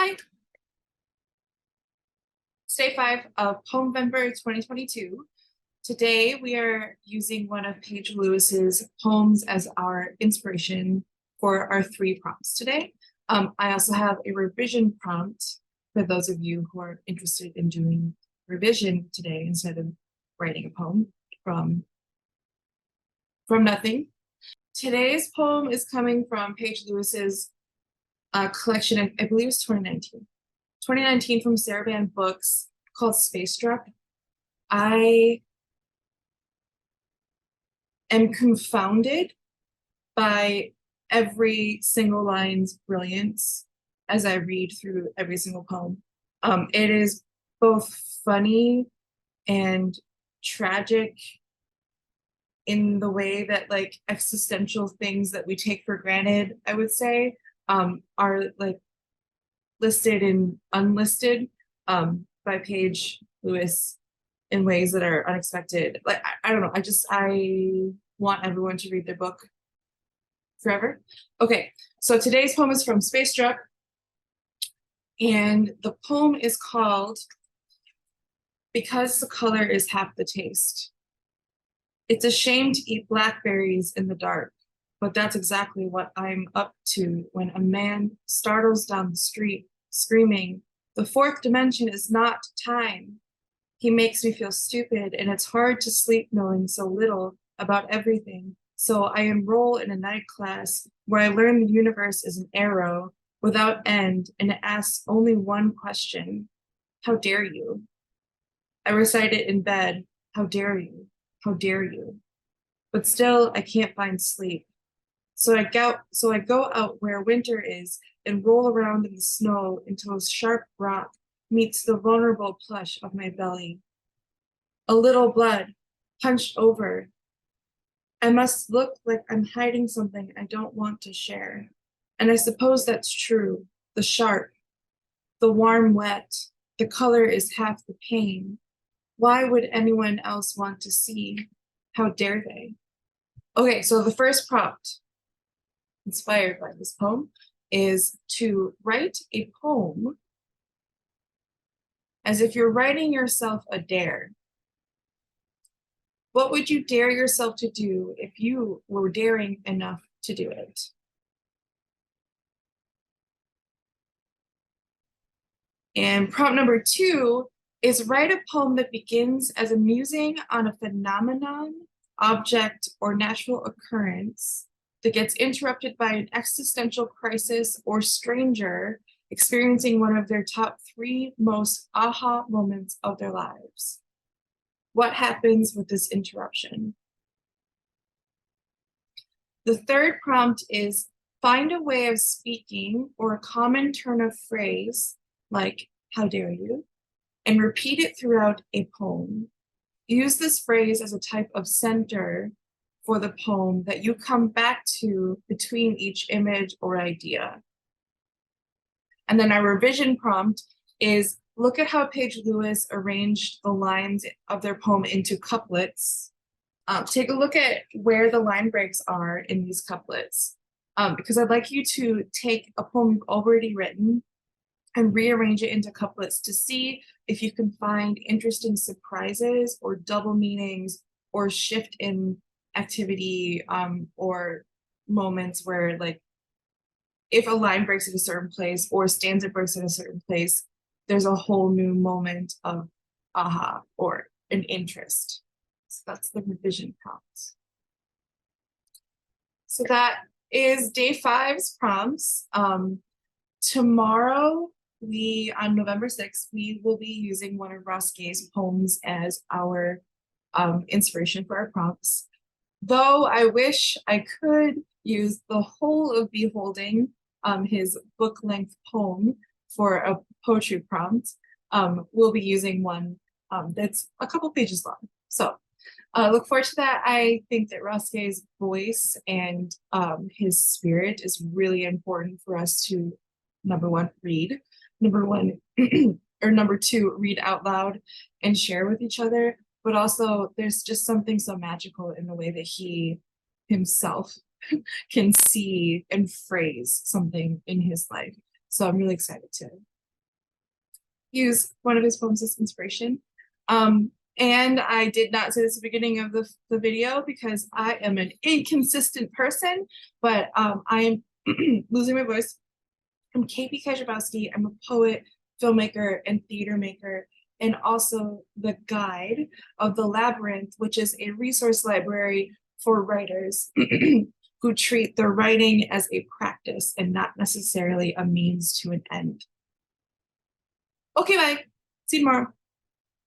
Hi, it's day 5 of POEMVEMBER 2022. Today we are using one of Paige Lewis's poems as our inspiration for our 3 prompts today. I also have a revision prompt for those of you who are interested in doing revision today instead of writing a poem from nothing. Today's poem is coming from Paige Lewis's collection, I believe it's 2019 from Saraband Books, called Space Struck. I am confounded by every single line's brilliance as I read through every single poem. It is both funny and tragic in the way that like existential things that we take for granted, I would say, are like listed and unlisted by Paige Lewis in ways that are unexpected. Like, I don't know, I want everyone to read their book forever. Okay, so today's poem is from Space Struck, and the poem is called Because the Color is Half the Taste. It's a shame to eat blackberries in the dark, but that's exactly what I'm up to when a man startles down the street screaming, "The fourth dimension is not time." He makes me feel stupid, and it's hard to sleep knowing so little about everything. So I enroll in a night class where I learn the universe is an arrow without end, and it asks only one question: how dare you? I recite it in bed: how dare you? How dare you? But still, I can't find sleep. So I go out where winter is and roll around in the snow until a sharp rock meets the vulnerable plush of my belly. A little blood, hunched over. I must look like I'm hiding something I don't want to share. And I suppose that's true. The sharp, the warm wet, the color is half the pain. Why would anyone else want to see? How dare they? Okay, so the first prompt inspired by this poem is to write a poem as if you're writing yourself a dare. What would you dare yourself to do if you were daring enough to do it? And prompt number 2 is write a poem that begins as a musing on a phenomenon, object, or natural occurrence that gets interrupted by an existential crisis or stranger experiencing one of their top 3 most aha moments of their lives. What happens with this interruption? The third prompt is find a way of speaking or a common turn of phrase, like how dare you, and repeat it throughout a poem. Use this phrase as a type of center for the poem that you come back to between each image or idea. And then our revision prompt is look at how Paige Lewis arranged the lines of their poem into couplets. Take a look at where the line breaks are in these couplets, because I'd like you to take a poem you've already written and rearrange it into couplets to see if you can find interesting surprises or double meanings or shift in activity, or moments where, like, if a line breaks in a certain place or a stanza breaks in a certain place, there's a whole new moment of aha or an interest. So that's the revision prompts. So that is day 5's prompts. Tomorrow, on November 6th, we will be using one of Ross Gay's poems as our inspiration for our prompts. Though I wish I could use the whole of Beholding, his book-length poem, for a poetry prompt, we'll be using one that's a couple pages long. So look forward to that. I think that Ross Gay's voice and his spirit is really important for us to, number 1, read, number 2, read out loud and share with each other. But also there's just something so magical in the way that he himself can see and phrase something in his life. So I'm really excited to use one of his poems as inspiration. And I did not say this at the beginning of the video because I am an inconsistent person, but I am losing my voice. I'm KP Kajabowski. I'm a poet, filmmaker, and theater maker, and also the guide of The Labyrinth, which is a resource library for writers who treat their writing as a practice and not necessarily a means to an end. Okay, bye. See you tomorrow.